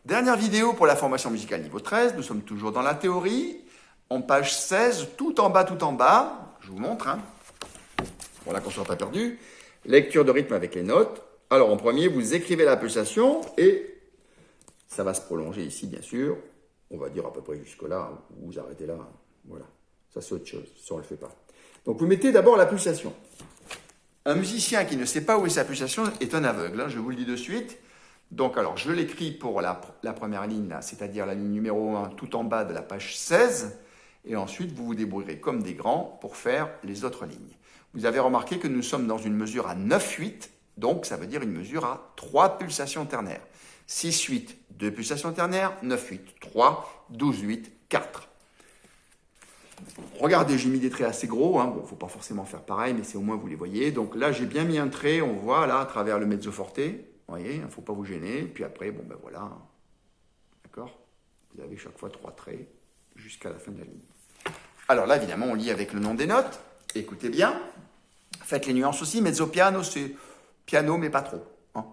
Dernière vidéo pour la formation musicale niveau 13. Nous sommes toujours dans la théorie. En page 16, tout en bas. Je vous montre, hein. Voilà qu'on ne soit pas perdu. Lecture de rythme avec les notes. Alors, en premier, vous écrivez la pulsation et ça va se prolonger ici, bien sûr. On va dire à peu près jusque-là. Vous arrêtez là. Voilà. Ça, c'est autre chose. Ça, on ne le fait pas. Donc, vous mettez d'abord la pulsation. Un musicien qui ne sait pas où est sa pulsation est un aveugle, hein, je vous le dis de suite. Donc, alors, je l'écris pour la première ligne, c'est-à-dire la ligne numéro 1, tout en bas de la page 16. Et ensuite, vous vous débrouillerez comme des grands pour faire les autres lignes. Vous avez remarqué que nous sommes dans une mesure à 9/8, donc ça veut dire une mesure à 3 pulsations ternaires. 6/8, 2 pulsations ternaires, 9/8, 3, 12/8, 4. Regardez, j'ai mis des traits assez gros, hein. Bon, il ne faut pas forcément faire pareil, mais c'est au moins vous les voyez. Donc là, j'ai bien mis un trait, on voit là, à travers le mezzo forte. Vous voyez, il ne faut pas vous gêner. Puis après, bon ben voilà. D'accord? Vous avez chaque fois 3 traits jusqu'à la fin de la ligne. Alors là, évidemment, on lit avec le nom des notes. Écoutez bien. Faites les nuances aussi. Mezzo piano, c'est piano, mais pas trop. Hein?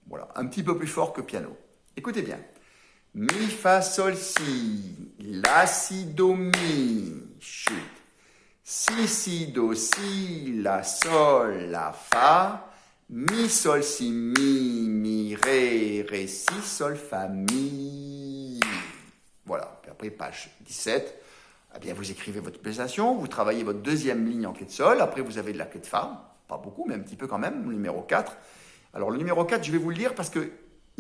Voilà, un petit peu plus fort que piano. Écoutez bien. Mi, fa, sol, si. La, si, do, mi. Chut. Si, do, si. La, sol, la, fa. Mi, sol, si, mi, ré, si, sol, fa, mi. Voilà. Puis après, page 17. Eh bien, vous écrivez votre pulsation, vous travaillez votre deuxième ligne en clé de sol. Après, vous avez de la clé de fa. Pas beaucoup, mais un petit peu quand même. Le numéro 4. Alors, le numéro 4, je vais vous le lire parce qu'il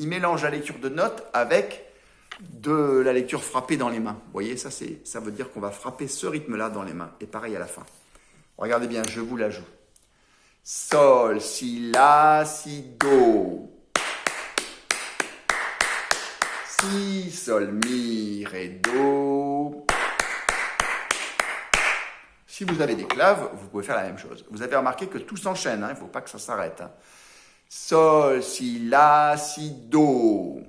mélange la lecture de notes avec de la lecture frappée dans les mains. Vous voyez, ça veut dire qu'on va frapper ce rythme-là dans les mains. Et pareil à la fin. Regardez bien, je vous la joue. Sol, si, la, si, do. Si, sol, mi, ré, do. Si vous avez des claves, vous pouvez faire la même chose. Vous avez remarqué que tout s'enchaîne, hein, il ne faut pas que ça s'arrête. Hein. Sol, si, la, si, do.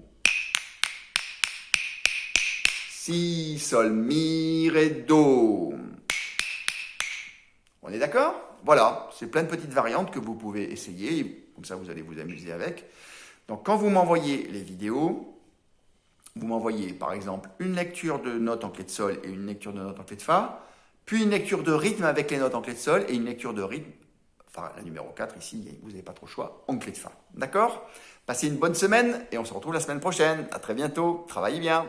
Si, sol, mi, ré, do. On est d'accord? Voilà, c'est plein de petites variantes que vous pouvez essayer, comme ça vous allez vous amuser avec. Donc quand vous m'envoyez les vidéos, vous m'envoyez par exemple une lecture de notes en clé de sol et une lecture de notes en clé de fa, puis une lecture de rythme avec les notes en clé de sol et une lecture de rythme, enfin la numéro 4 ici, vous n'avez pas trop le choix, en clé de fa. D'accord? Passez une bonne semaine et on se retrouve la semaine prochaine. À très bientôt. Travaillez bien.